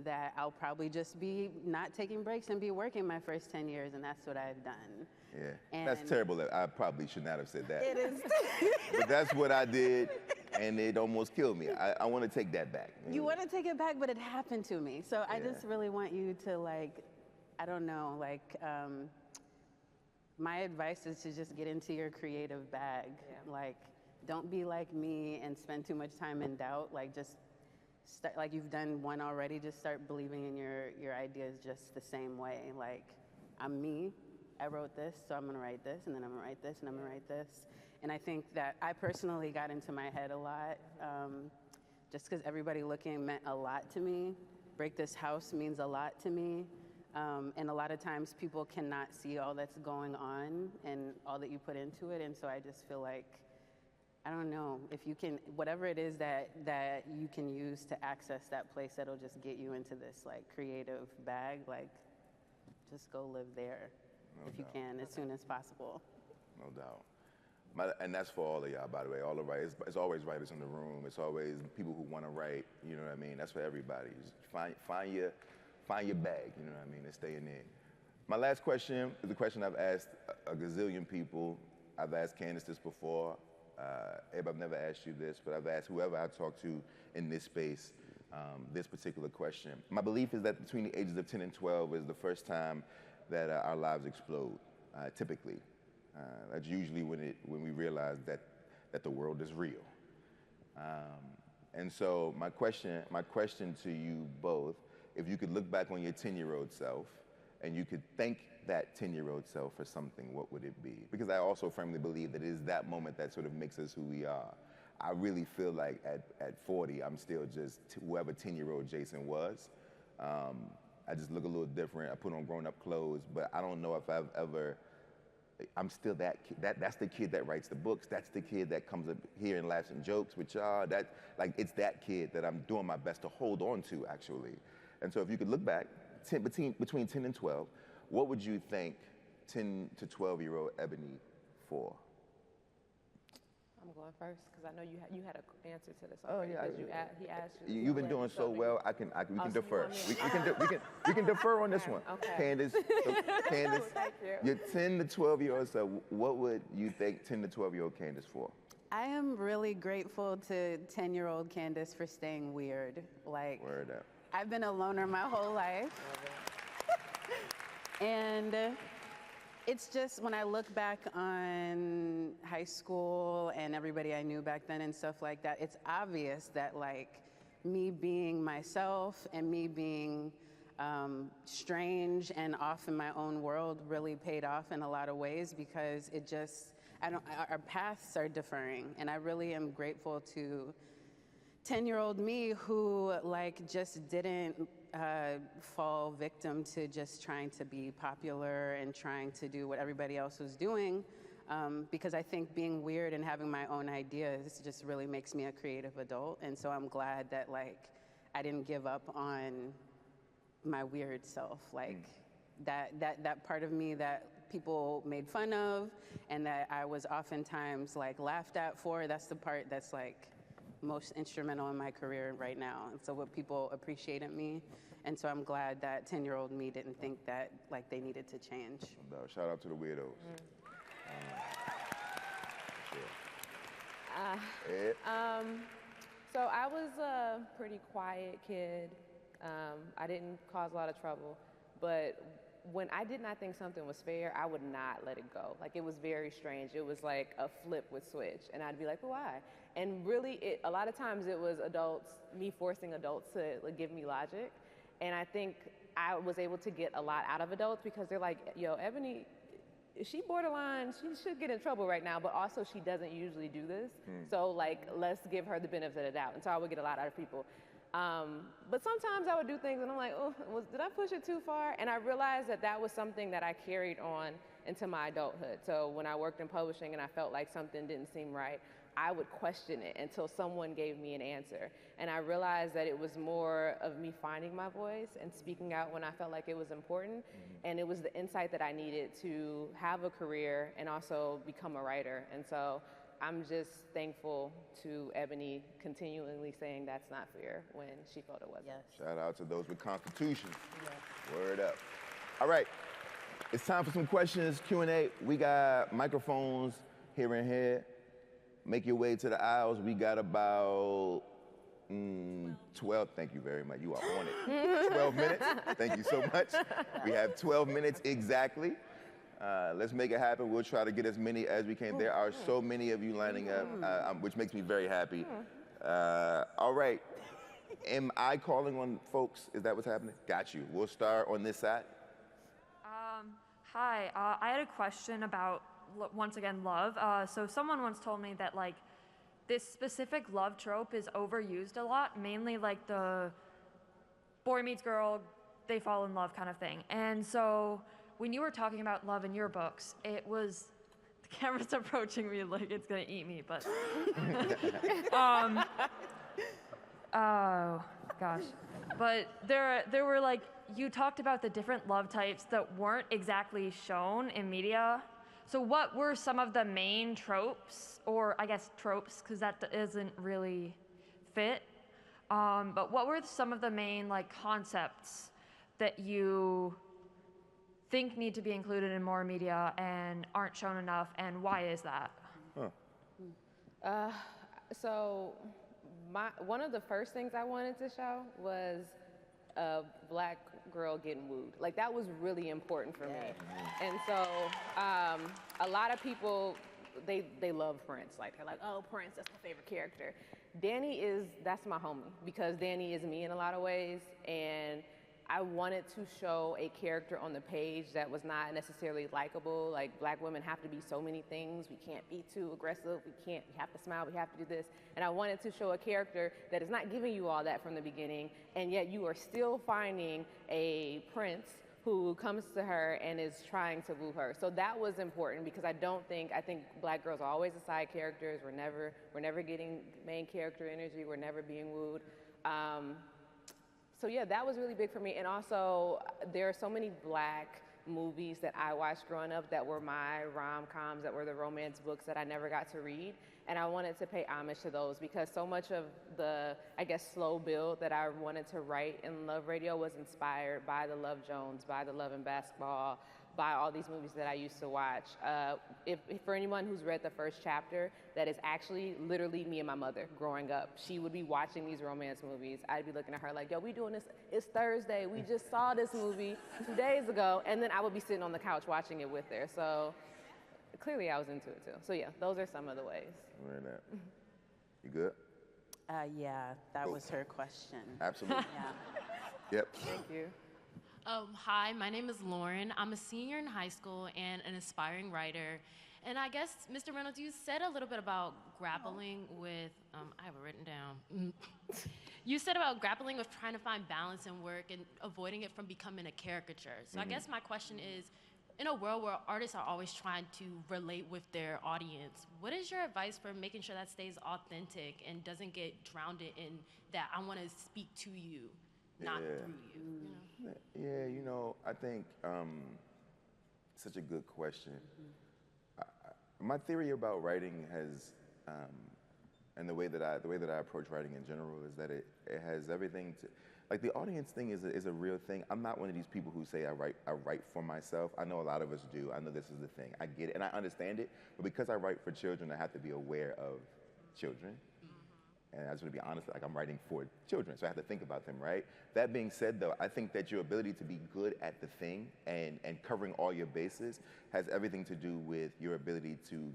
that I'll probably just be not taking breaks and be working my first 10 years, and that's what I've done. Yeah, and that's terrible. I probably should not have said that. It is. But that's what I did, and it almost killed me. I want to take that back. You want to take it back, but it happened to me. So I just really want you to, like, I don't know, like, my advice is to just get into your creative bag. Yeah. Like, don't be like me and spend too much time in doubt. Like, just start, like you've done one already, just start believing in your ideas just the same way. Like, I'm me, I wrote this, so I'm gonna write this, and then I'm gonna write this, and I'm gonna write this. And I think that I personally got into my head a lot, just because Everybody Looking meant a lot to me. Break This House means a lot to me. And a lot of times people cannot see all that's going on and all that you put into it. And so I just feel like, I don't know, if you can, whatever it is that you can use to access that place that'll just get you into this like creative bag, like just go live there if you can as soon as possible. No doubt. And that's for all of y'all, by the way, all the writers. It's always writers in the room. It's always people who want to write, you know what I mean? That's for everybody. Just find your bag, you know what I mean, and stay in there. My last question is a question I've asked a gazillion people. I've asked Candace this before. I've never asked you this, but I've asked whoever I talk to in this space this particular question. My belief is that between the ages of 10 and 12 is the first time that our lives explode, typically. That's usually when we realize that the world is real. And so my question to you both, if you could look back on your 10-year-old self and you could thank that 10-year-old self for something, what would it be? Because I also firmly believe that it is that moment that sort of makes us who we are. I really feel like at 40, I'm still just whoever 10-year-old Jason was. I just look a little different. I put on grown-up clothes, but I don't know if I'm still that kid. That's the kid that writes the books. That's the kid that comes up here and laughs and jokes with y'all. It's that kid that I'm doing my best to hold on to, actually. And so if you could look back between 10 and 12, what would you thank 10 to 12-year-old Ebony for? I'm going first because I know you had an answer to this Oh, already. yeah, 'cause I- he asked you. You've been doing so well. We can defer. We can defer on this one. Okay. Candace, Candace, Thank you. your 10 to 12-year-old self, what would you thank 10 to 12-year-old Candace for? I am really grateful to 10-year-old Candace for staying weird. Like, Word up. I've been a loner my whole life. And it's just when I look back on high school and everybody I knew back then and stuff like that, it's obvious that like me being myself and me being strange and off in my own world really paid off in a lot of ways because it just, our paths are differing. And I really am grateful to 10-year-old me who like just didn't fall victim to just trying to be popular and trying to do what everybody else was doing, because I think being weird and having my own ideas just really makes me a creative adult. And so I'm glad that like I didn't give up on my weird self, like that part of me that people made fun of and that I was oftentimes like laughed at for. That's the part that's like most instrumental in my career right now. And so what people appreciate in me. And so I'm glad that 10-year-old me didn't think that like they needed to change. Shout out to the weirdos. Ed? So I was a pretty quiet kid. I didn't cause a lot of trouble, but when I did not think something was fair, I would not let it go. Like, it was very strange. It was like a flip would switch, and I'd be like, well, why? And really, a lot of times it was adults, me forcing adults to like, give me logic. And I think I was able to get a lot out of adults because they're like, yo, Ebony, is she borderline? She should get in trouble right now, but also she doesn't usually do this. So like, let's give her the benefit of the doubt. And so I would get a lot out of people. But sometimes I would do things and I'm like, oh, did I push it too far? And I realized that that was something that I carried on into my adulthood. So when I worked in publishing and I felt like something didn't seem right, I would question it until someone gave me an answer. And I realized that it was more of me finding my voice and speaking out when I felt like it was important. And it was the insight that I needed to have a career and also become a writer. And so I'm just thankful to Ebony continually saying that's not fair when she felt it wasn't. Yes. Shout out to those with constitutions. Word up. All right, it's time for some questions, Q&A. We got microphones here and here. Make your way to the aisles. We got about 12, thank you very much. You are on it. 12 minutes, thank you so much. We have 12 minutes exactly. Let's make it happen. We'll try to get as many as we can. There are so many of you lining up, which makes me very happy. All right, am I calling on folks? Is that what's happening? Got you. We'll start on this side. Hi, I had a question about, once again, love. So someone once told me that like this specific love trope is overused a lot, mainly like the boy meets girl, they fall in love kind of thing. And so when you were talking about love in your books, it was, the camera's approaching me like it's gonna eat me, but oh gosh. But there were like, you talked about the different love types that weren't exactly shown in media. So what were some of the main tropes, or I guess tropes, because that isn't really fit, but what were some of the main like concepts that you think need to be included in more media and aren't shown enough, and why is that? So one of the first things I wanted to show was a black girl getting wooed. Like, that was really important for me. And so a lot of people, they love Prince. Like, they're like, oh, Prince, that's my favorite character. That's my homie, because Danny is me in a lot of ways. And I wanted to show a character on the page that was not necessarily likable. Like, black women have to be so many things. We can't be too aggressive. We have to smile. We have to do this. And I wanted to show a character that is not giving you all that from the beginning, and yet you are still finding a prince who comes to her and is trying to woo her. So that was important, because I think black girls are always the side characters. We're never getting main character energy. We're never being wooed. So yeah, that was really big for me. And also, there are so many black movies that I watched growing up that were my rom-coms, that were the romance books that I never got to read. And I wanted to pay homage to those because so much of the, I guess, slow build that I wanted to write in Love Radio was inspired by the Love Jones, by the Love and Basketball, by all these movies that I used to watch. If for anyone who's read the first chapter, that is actually literally me and my mother growing up. She would be watching these romance movies. I'd be looking at her like, yo, we doing this, it's Thursday. We just saw this movie 2 days ago. And then I would be sitting on the couch watching it with her. So clearly I was into it too. So yeah, those are some of the ways. Wearing that. You good? Yeah, that was her question. Absolutely. Yeah. Yep. Thank you. Hi, my name is Lauren. I'm a senior in high school and an aspiring writer. And I guess, Mr. Reynolds, you said a little bit about grappling with, I have it written down. You said about grappling with trying to find balance in work and avoiding it from becoming a caricature. So I guess my question is, in a world where artists are always trying to relate with their audience, what is your advice for making sure that stays authentic and doesn't get drowned in that I want to speak to you, not through you? You know? Yeah, you know, I think such a good question. My theory about writing has, and the way that I approach writing in general is that it has everything to, like the audience thing is a real thing. I'm not one of these people who say I write for myself. I know a lot of us do. I know this is the thing. I get it and I understand it, but because I write for children, I have to be aware of children. And I just want to be honest, like I'm writing for children, so I have to think about them, right? That being said, though, I think that your ability to be good at the thing and covering all your bases has everything to do with your ability to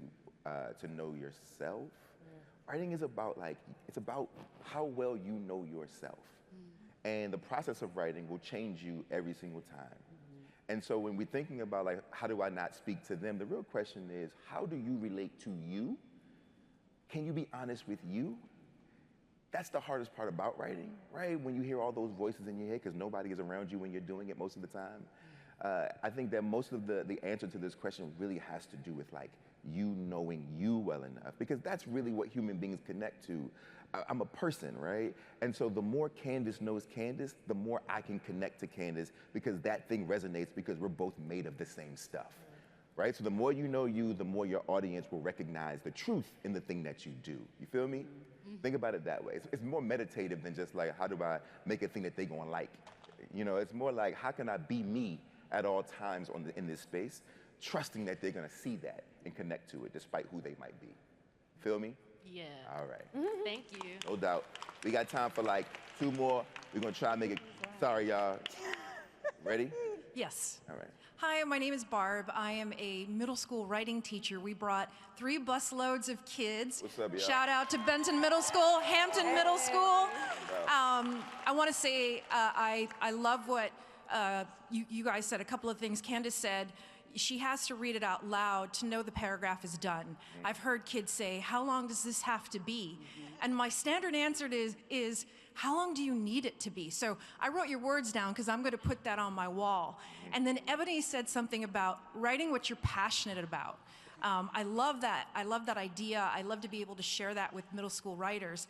know yourself. Writing is about it's about how well you know yourself. And the process of writing will change you every single time. And so when we're thinking about like, how do I not speak to them? The real question is, how do you relate to you? Can you be honest with you? That's the hardest part about writing, right? When you hear all those voices in your head, because nobody is around you when you're doing it most of the time. I think that most of the answer to this question really has to do with like you knowing you well enough, because that's really what human beings connect to. I'm a person, right? And so the more Candace knows Candace, the more I can connect to Candace because that thing resonates because we're both made of the same stuff, right? So the more you know you, the more your audience will recognize the truth in the thing that you do. You feel me? Think about it that way. It's more meditative than just like, how do I make a thing that they gonna like? You know, it's more like, how can I be me at all times in this space, trusting that they're gonna see that and connect to it despite who they might be. Feel me? Yeah. All right. Thank you. No doubt. We got time for like 2 more. We're gonna try and make it, sorry y'all. Ready? Yes. All right. Hi, my name is Barb. I am a middle school writing teacher. We brought 3 busloads of kids. What's up, y'all? Shout out to Benton Middle School, Hampton Middle School. I want to say I love what you guys said. A couple of things. Candace said she has to read it out loud to know the paragraph is done. I've heard kids say, how long does this have to be? And my standard answer is how long do you need it to be? So I wrote your words down because I'm going to put that on my wall. And then Ebony said something about writing what you're passionate about. I love that. I love that idea. I love to be able to share that with middle school writers.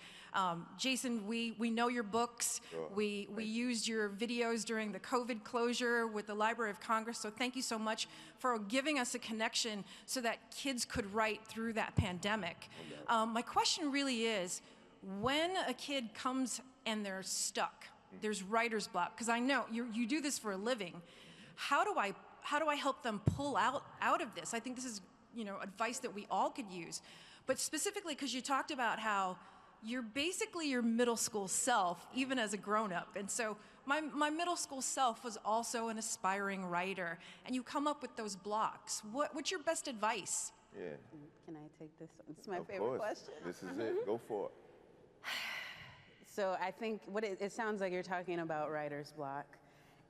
Jason, we know your books. Sure. We used your videos during the COVID closure with the Library of Congress. So thank you so much for giving us a connection so that kids could write through that pandemic. My question really is, when a kid comes and they're stuck, there's writer's block, because I know you do this for a living. How do I help them pull out of this? I think this is advice that we all could use. But specifically because you talked about how you're basically your middle school self, even as a grown-up. And so my middle school self was also an aspiring writer, and you come up with those blocks. What's your best advice? Yeah. Can I take this one? It's my Of favorite course. question. This is it. Go for it. So I think it sounds like you're talking about writer's block.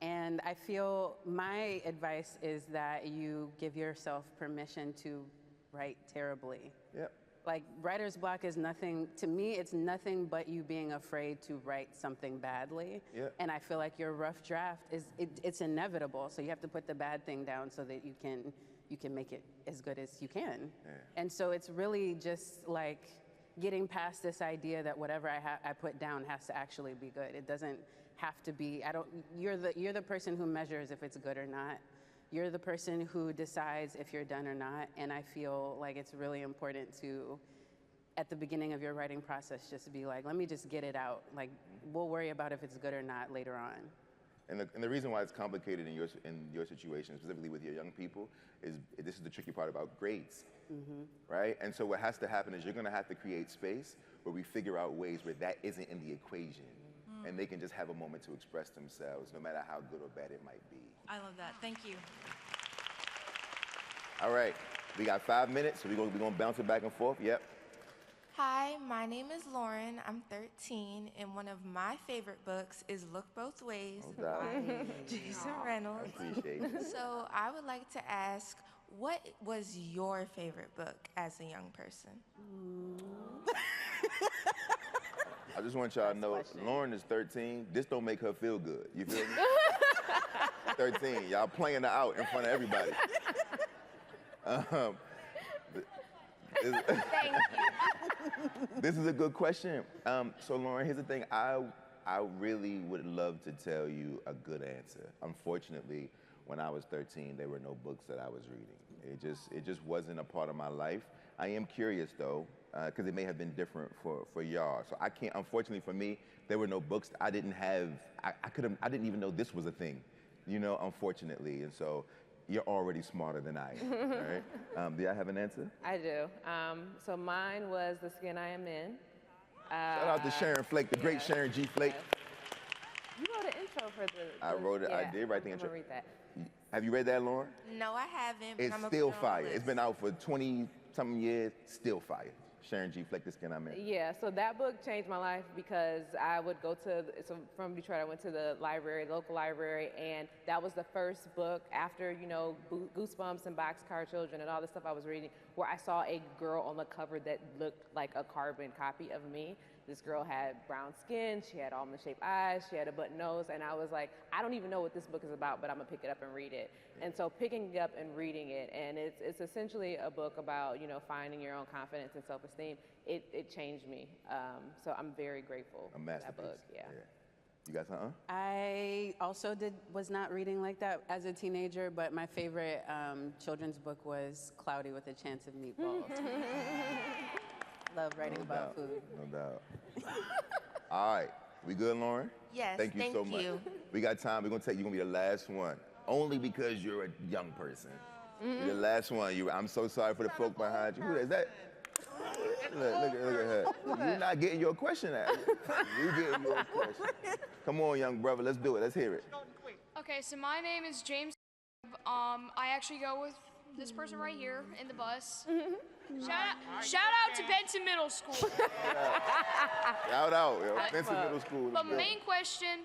And I feel my advice is that you give yourself permission to write terribly. Yep. Like writer's block is nothing, to me, it's nothing but you being afraid to write something badly. Yeah. And I feel like your rough draft it's inevitable. So you have to put the bad thing down so that you can make it as good as you can. Yeah. And so it's really just like getting past this idea that whatever I put down has to actually be good. It doesn't have to be, you're the person who measures if it's good or not. you're the person who decides if you're done or not. And I feel like it's really important to, at the beginning of your writing process, just be like, let me just get it out. Like, we'll worry about if it's good or not later on. And the reason why it's complicated in your situation, specifically with your young people, is this is the tricky part about grades, right? And so what has to happen is you're going to have to create space where we figure out ways where that isn't in the equation, and they can just have a moment to express themselves, no matter how good or bad it might be. I love that. Thank you. All right, we got 5 minutes, so we're gonna bounce it back and forth. Yep. Hi, my name is Lauren. I'm 13, and one of my favorite books is Look Both Ways No doubt. by Jason Reynolds. Appreciate it. So I would like to ask, what was your favorite book as a young person? I just want y'all to know, Lauren is 13. This don't make her feel good. You feel me? 13. Y'all playing her out in front of everybody. Thank you. This is a good question. So Lauren, here's the thing. I really would love to tell you a good answer. Unfortunately, when I was 13, there were no books that I was reading. It just wasn't a part of my life. I am curious though, because it may have been different for y'all. So I can't. Unfortunately for me, there were no books. I didn't have. I didn't even know this was a thing, you know. Unfortunately, and so. You're already smarter than I am, right? Do I have an answer? I do. So mine was The Skin I Am In. Shout out to Sharon Flake, the great Sharon G. Flake. You wrote an intro for the. I wrote it. I did write the I'm intro. gonna read that. Have you read that, Lauren? No, I haven't. But It's I'm gonna still put it on the fire. It's list. been out for 20-something years. Still fire. Sharon G. Flake, The Skin I'm In. Yeah, so that book changed my life because I would go to, so from Detroit, I went to the library, local library, and that was the first book after, you know, Goosebumps and Boxcar Children and all the stuff I was reading, where I saw a girl on the cover that looked like a carbon copy of me. This girl had brown skin, she had almond-shaped eyes, she had a button nose, and I was like, I don't even know what this book is about, but I'm gonna pick it up and read it. And so picking it up and reading it, and it's essentially a book about, you know, finding your own confidence and self-esteem. It changed me. So I'm very grateful A for masterpiece. that book. Yeah. You got something? I also was not reading like that as a teenager, but my favorite children's book was Cloudy with a Chance of Meatballs. Love writing about food. No doubt. All right. We good, Lauren? Yes, Thank you thank so much. you. We got time. We're gonna be the last one. Only because you're a young person. You're the last one. I'm so sorry for the folk behind you. Who is that? Look at her. You're not getting your question out. You getting your question. Come on, young brother. Let's do it. Let's hear it. Okay, so my name is James. I actually go with this person right here in the bus. Shout out to Benson Middle School. Shout out, yo. Benson Middle School. But main question,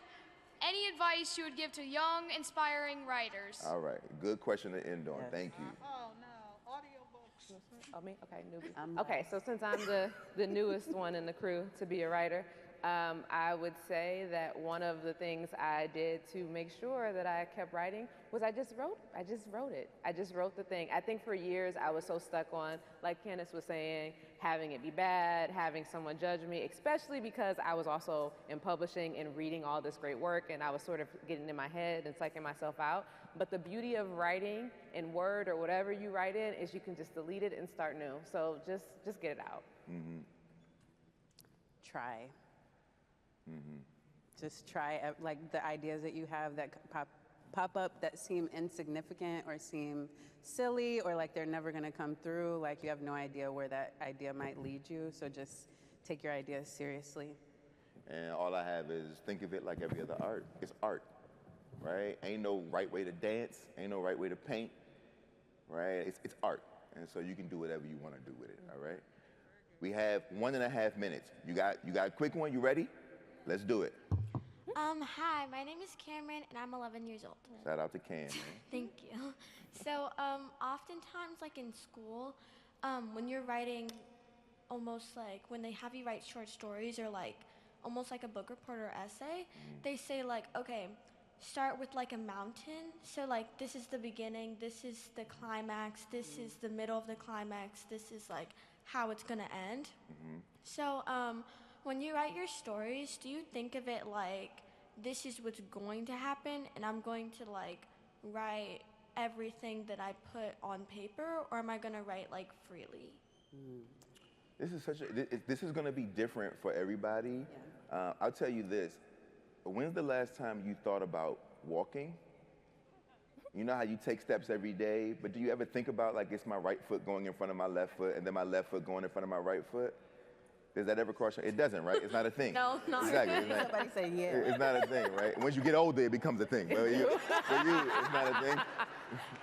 any advice you would give to young, inspiring writers? All right. Good question to end on. Thank you. Oh, me? Okay, newbie. Okay, so since I'm the newest one in the crew to be a writer, I would say that one of the things I did to make sure that I kept writing was I just wrote it. I just wrote the thing. I think for years I was so stuck on, like Candace was saying, having it be bad, having someone judge me, especially because I was also in publishing and reading all this great work, and I was sort of getting in my head and psyching myself out. But the beauty of writing in Word or whatever you write in is you can just delete it and start new. So just get it out. Try. Just try, like the ideas that you have that pop up that seem insignificant or seem silly or like they're never gonna come through, like you have no idea where that idea might lead you, so just take your ideas seriously. And all I have is think of it like every other art. It's art, right? Ain't no right way to dance, ain't no right way to paint, right? It's art. And so you can do whatever you wanna do with it, all right? We have 1.5 minutes. You got a quick one, you ready? Let's do it. Hi, my name is Cameron, and I'm 11 years old. Shout out to Cam, man. Thank you. So, oftentimes, like in school, when you're writing, almost like when they have you write short stories or like almost like a book report or essay, they say like, okay, start with like a mountain. So like this is the beginning, this is the climax, this is the middle of the climax, this is like how it's gonna end. So, when you write your stories, do you think of it like this is what's going to happen and I'm going to like write everything that I put on paper, or am I gonna write like freely? This is going to be different for everybody. I'll tell you this. When's the last time you thought about walking? You know how you take steps every day, but do you ever think about like it's my right foot going in front of my left foot and then my left foot going in front of my right foot? Does that ever cross your? It doesn't, right? It's not a thing. No, not exactly. It's not, Somebody say yeah. it's not a thing, right? Once you get older, it becomes a thing. But for you, it's not a thing.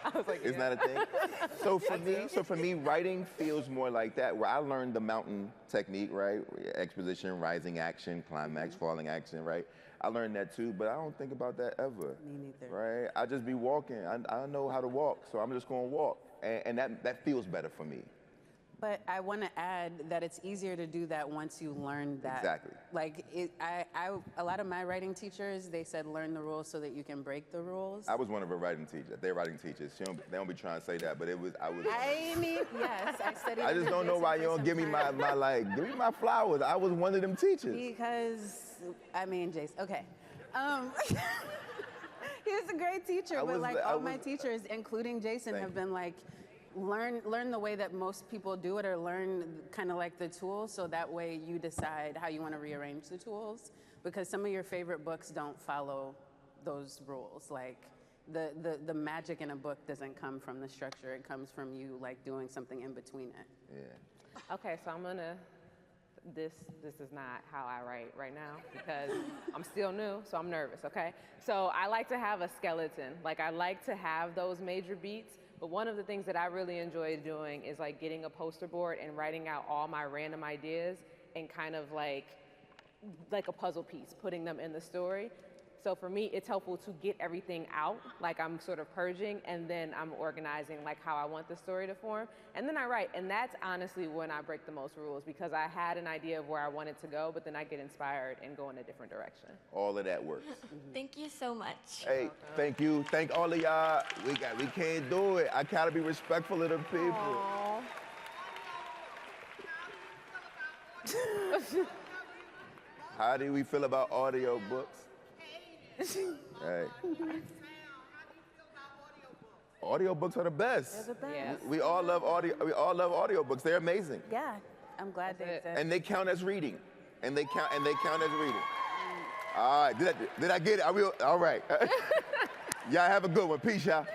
I was like, It's not a thing. So for me, writing feels more like that, where I learned the mountain technique, right? Exposition, rising action, climax, falling action, right? I learned that too, but I don't think about that ever. Me neither. Right? I just be walking. I know how to walk, so I'm just gonna walk, and that feels better for me. But I want to add that it's easier to do that once you learn that. Exactly. Like, a lot of my writing teachers, they said learn the rules so that you can break the rules. I was one of her writing teachers. They're writing teachers. They don't be trying to say that, but I was. I mean, yes, I studied. I just don't know why you don't give me my give me my flowers. I was one of them teachers. Because, I mean, Jace, okay. He was a great teacher, but like all my teachers, including Jason, have been like, learn the way that most people do it, or learn kind of like the tools, so that way you decide how you want to rearrange the tools, because some of your favorite books don't follow those rules. Like the magic in a book doesn't come from the structure, it comes from you like doing something in between it. Yeah. Okay, so this is not how I write right now because I'm still new, so I'm nervous, okay? So I like to have a skeleton. Like, I like to have those major beats, but one of the things that I really enjoy doing is like getting a poster board and writing out all my random ideas and kind of like a puzzle piece, putting them in the story. So for me, it's helpful to get everything out, like I'm sort of purging, and then I'm organizing like how I want the story to form. And then I write, and that's honestly when I break the most rules, because I had an idea of where I wanted to go, but then I get inspired and go in a different direction. All of that works. Thank you so much. Hey, thank you. Thank all of y'all. We can't do it. I gotta be respectful of the people. How do we feel about audio books? Right. Audiobooks are the best. They're the best. Yes. We all love audiobooks. They're amazing. Yeah, I'm glad they That's it. exist. And they count as reading. And they count as reading. All right. Did I get it? All right. Y'all have a good one. Peace, y'all.